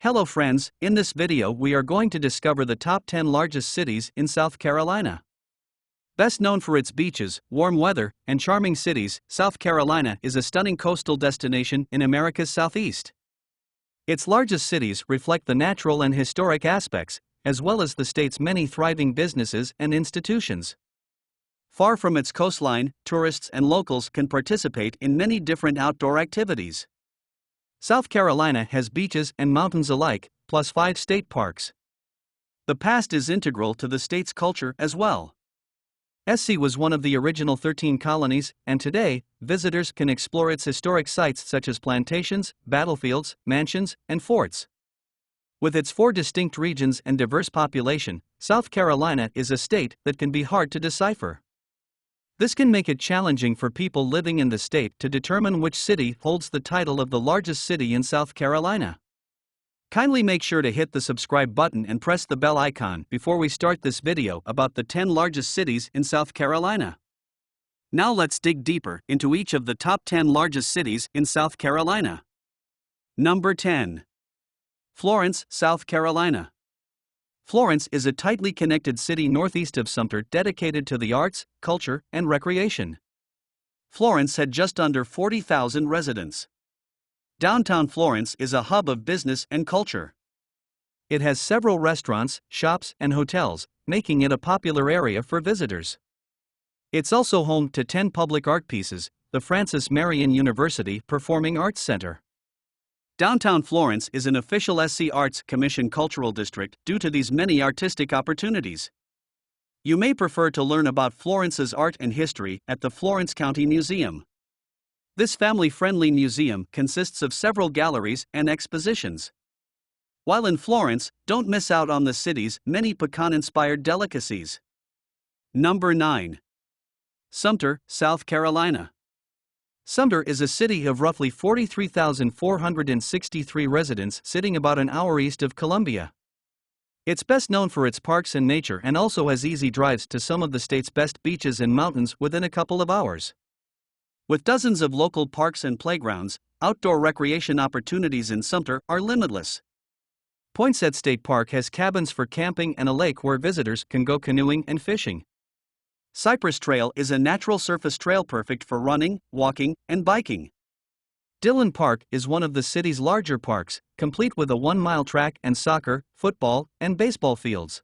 Hello friends, in this video we are going to discover the top 10 largest cities in South Carolina. Best known for its beaches, warm weather, and charming cities, South Carolina is a stunning coastal destination in America's southeast. Its largest cities reflect the natural and historic aspects, as well as the state's many thriving businesses and institutions. Far from its coastline, tourists and locals can participate in many different outdoor activities. South Carolina has beaches and mountains alike, plus 5 state parks. The past is integral to the state's culture as well. SC was one of the original 13 colonies, and today, visitors can explore its historic sites such as plantations, battlefields, mansions, and forts. With its 4 distinct regions and diverse population, South Carolina is a state that can be hard to decipher. This can make it challenging for people living in the state to determine which city holds the title of the largest city in South Carolina. Kindly make sure to hit the subscribe button and press the bell icon before we start this video about the 10 largest cities in South Carolina. Now let's dig deeper into each of the top 10 largest cities in South Carolina. Number 10. Florence, South Carolina. Florence is a tightly connected city northeast of Sumter dedicated to the arts, culture, and recreation. Florence had just under 40,000 residents. Downtown Florence is a hub of business and culture. It has several restaurants, shops, and hotels, making it a popular area for visitors. It's also home to 10 public art pieces, the Francis Marion University Performing Arts Center. Downtown Florence is an official SC Arts Commission cultural district due to these many artistic opportunities. You may prefer to learn about Florence's art and history at the Florence County Museum. This family-friendly museum consists of several galleries and expositions. While in Florence, don't miss out on the city's many pecan-inspired delicacies. Number 9. Sumter, South Carolina. Sumter is a city of roughly 43,463 residents sitting about an hour east of Columbia. It's best known for its parks and nature and also has easy drives to some of the state's best beaches and mountains within a couple of hours. With dozens of local parks and playgrounds, outdoor recreation opportunities in Sumter are limitless. Poinsett State Park has cabins for camping and a lake where visitors can go canoeing and fishing. Cypress Trail is a natural surface trail perfect for running, walking, and biking. Dillon Park is one of the city's larger parks, complete with a 1-mile track and soccer, football, and baseball fields.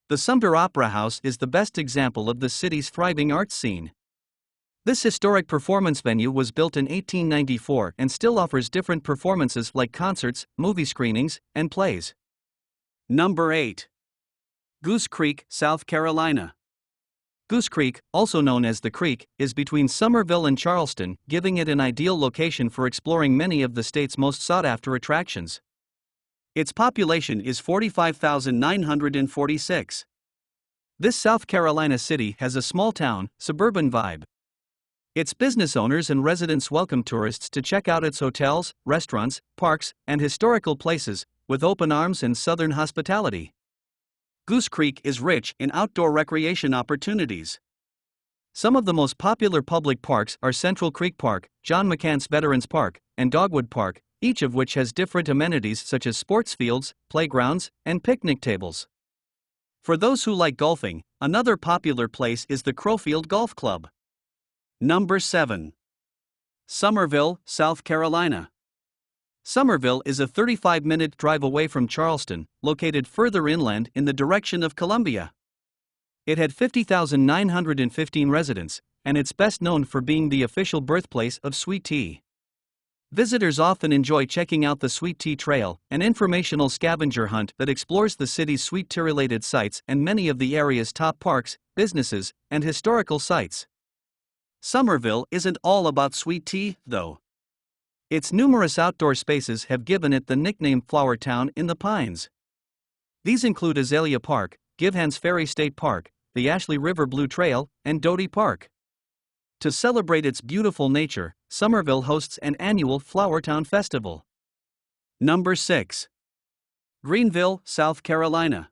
The Sumter Opera House is the best example of the city's thriving arts scene. This historic performance venue was built in 1894 and still offers different performances like concerts, movie screenings, and plays. Number 8. Goose Creek, South Carolina. Goose Creek, also known as the Creek, is between Somerville and Charleston, giving it an ideal location for exploring many of the state's most sought-after attractions. Its population is 45,946. This South Carolina city has a small-town, suburban vibe. Its business owners and residents welcome tourists to check out its hotels, restaurants, parks, and historical places, with open arms and southern hospitality. Goose Creek is rich in outdoor recreation opportunities. Some of the most popular public parks are Central Creek Park, John McCants Veterans Park, and Dogwood Park, each of which has different amenities such as sports fields, playgrounds, and picnic tables. For those who like golfing, another popular place is the Crowfield Golf Club. Number 7. Somerville, South Carolina. Somerville is a 35-minute drive away from Charleston, located further inland in the direction of Columbia. It had 50,915 residents, and it's best known for being the official birthplace of sweet tea. Visitors often enjoy checking out the Sweet Tea Trail, an informational scavenger hunt that explores the city's sweet tea-related sites and many of the area's top parks, businesses, and historical sites. Somerville isn't all about sweet tea, though. Its numerous outdoor spaces have given it the nickname Flower Town in the Pines. These include Azalea Park, Givehans Ferry State Park, the Ashley River Blue Trail, and Doty Park. To celebrate its beautiful nature, Somerville hosts an annual Flower Town Festival. Number 6. Greenville, South Carolina.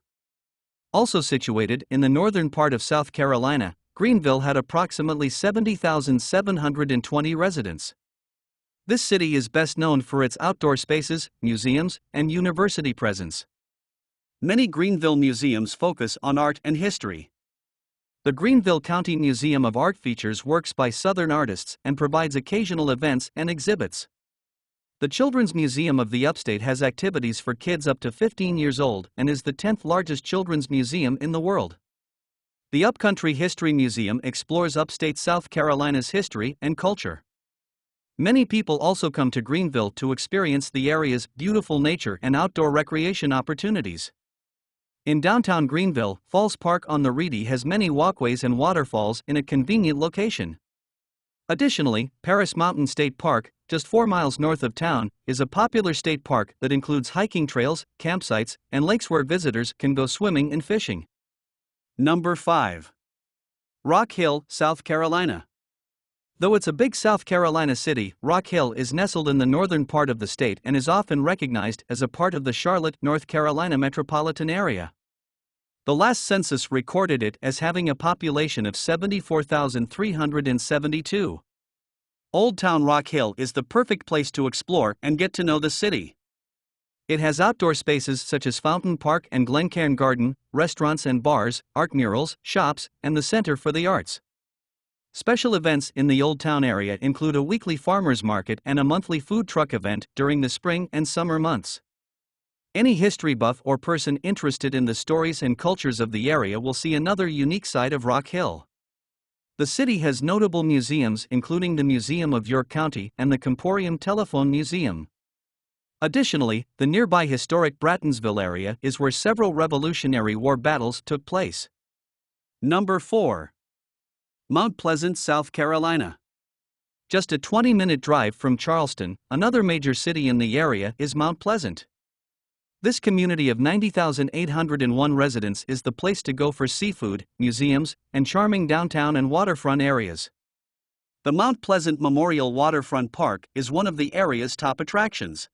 Also situated in the northern part of South Carolina, Greenville had approximately 70,720 residents. This city is best known for its outdoor spaces, museums, and university presence. Many Greenville museums focus on art and history. The Greenville County Museum of Art features works by Southern artists and provides occasional events and exhibits. The Children's Museum of the Upstate has activities for kids up to 15 years old and is the 10th largest children's museum in the world. The Upcountry History Museum explores upstate South Carolina's history and culture. Many people also come to Greenville to experience the area's beautiful nature and outdoor recreation opportunities. In downtown Greenville, Falls Park on the Reedy has many walkways and waterfalls in a convenient location. Additionally, Paris Mountain State Park, just 4 miles north of town, is a popular state park that includes hiking trails, campsites, and lakes where visitors can go swimming and fishing. Number 5. Rock Hill, South Carolina. Though it's a big South Carolina city, Rock Hill is nestled in the northern part of the state and is often recognized as a part of the Charlotte, North Carolina metropolitan area. The last census recorded it as having a population of 74,372. Old Town Rock Hill is the perfect place to explore and get to know the city. It has outdoor spaces such as Fountain Park and Glencairn Garden, restaurants and bars, art murals, shops, and the Center for the Arts. Special events in the Old Town area include a weekly farmers market and a monthly food truck event during the spring and summer months. Any history buff or person interested in the stories and cultures of the area will see another unique side of Rock Hill. The city has notable museums including the Museum of York County and the Comporium Telephone Museum. Additionally, the nearby historic Brattonsville area is where several Revolutionary War battles took place. Number 4. Mount Pleasant, South Carolina. Just a 20-minute drive from Charleston, another major city in the area is Mount Pleasant. This community of 90,801 residents is the place to go for seafood, museums, and charming downtown and waterfront areas. The Mount Pleasant Memorial Waterfront Park is one of the area's top attractions.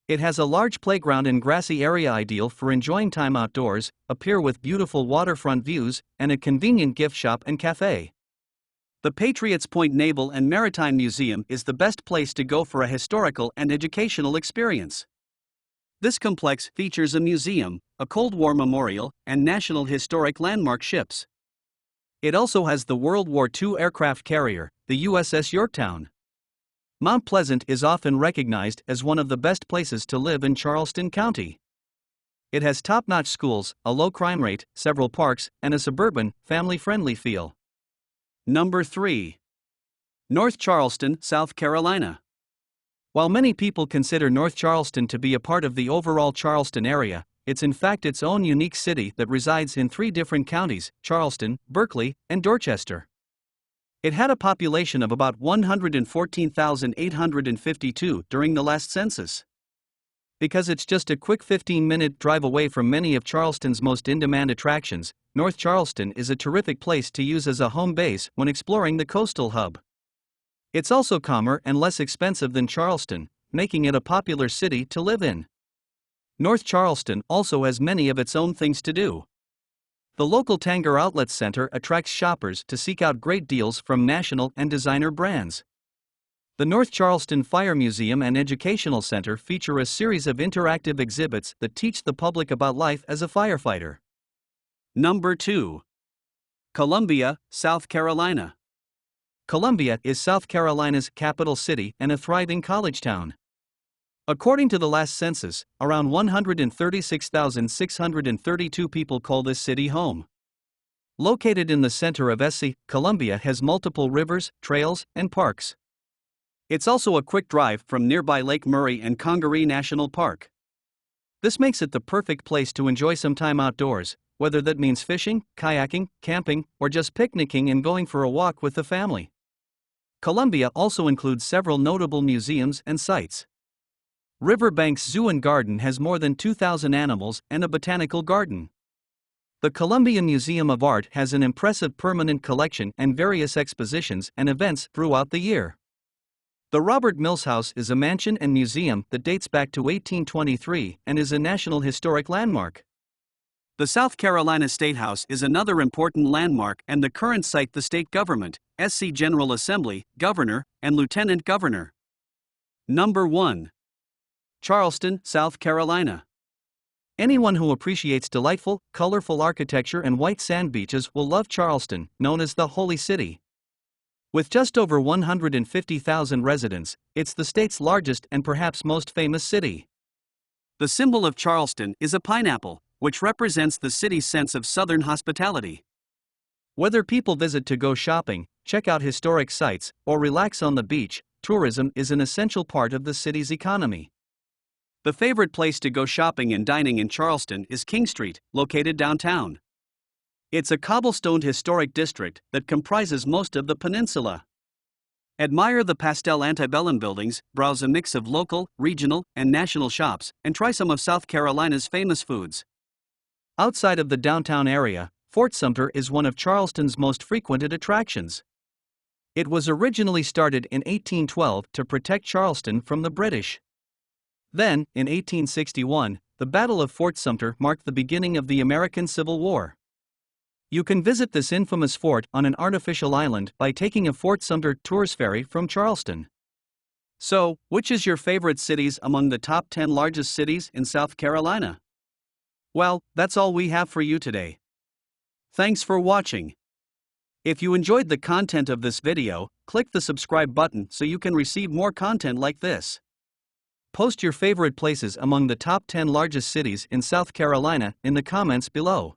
It has a large playground and grassy area ideal for enjoying time outdoors, a pier with beautiful waterfront views, and a convenient gift shop and cafe. The Patriots Point Naval and Maritime Museum is the best place to go for a historical and educational experience. This complex features a museum, a Cold War memorial, and National Historic Landmark ships. It also has the World War II aircraft carrier, the USS Yorktown. Mount Pleasant is often recognized as one of the best places to live in Charleston County. It has top-notch schools, a low crime rate, several parks, and a suburban, family-friendly feel. Number 3. North Charleston, South Carolina. While many people consider North Charleston to be a part of the overall Charleston area, it's in fact its own unique city that resides in 3 different counties: Charleston, Berkeley, and Dorchester. It had a population of about 114,852 during the last census. Because it's just a quick 15-minute drive away from many of Charleston's most in-demand attractions, North Charleston is a terrific place to use as a home base when exploring the coastal hub. It's also calmer and less expensive than Charleston, making it a popular city to live in. North Charleston also has many of its own things to do. The local Tanger Outlet Center attracts shoppers to seek out great deals from national and designer brands. The North Charleston Fire Museum and Educational Center feature a series of interactive exhibits that teach the public about life as a firefighter. Number 2. Columbia, South Carolina. Columbia is South Carolina's capital city and a thriving college town. According to the last census, around 136,632 people call this city home. Located in the center of SC, Columbia has multiple rivers, trails, and parks. It's also a quick drive from nearby Lake Murray and Congaree National Park. This makes it the perfect place to enjoy some time outdoors, whether that means fishing, kayaking, camping, or just picnicking and going for a walk with the family. Columbia also includes several notable museums and sites. Riverbanks Zoo and Garden has more than 2,000 animals and a botanical garden. The Columbia Museum of Art has an impressive permanent collection and various expositions and events throughout the year. The Robert Mills House is a mansion and museum that dates back to 1823 and is a National Historic Landmark. The South Carolina State House is another important landmark and the current site the state government, SC General Assembly, Governor, and Lieutenant Governor. Number 1. Charleston, South Carolina. Anyone who appreciates delightful, colorful architecture and white sand beaches will love Charleston, known as the Holy City. With just over 150,000 residents, it's the state's largest and perhaps most famous city. The symbol of Charleston is a pineapple, which represents the city's sense of Southern hospitality. Whether people visit to go shopping, check out historic sites, or relax on the beach, tourism is an essential part of the city's economy. The favorite place to go shopping and dining in Charleston is King Street, located downtown. It's a cobblestoned historic district that comprises most of the peninsula. Admire the pastel antebellum buildings, browse a mix of local, regional, and national shops, and try some of South Carolina's famous foods. Outside of the downtown area, Fort Sumter is one of Charleston's most frequented attractions. It was originally started in 1812 to protect Charleston from the British. Then, in 1861, the Battle of Fort Sumter marked the beginning of the American Civil War. You can visit this infamous fort on an artificial island by taking a Fort Sumter tours ferry from Charleston. So, which is your favorite cities among the top 10 largest cities in South Carolina? Well, that's all we have for you today. Thanks for watching. If you enjoyed the content of this video, click the subscribe button so you can receive more content like this. Post your favorite places among the top 10 largest cities in South Carolina in the comments below.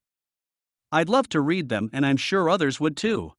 I'd love to read them, and I'm sure others would too.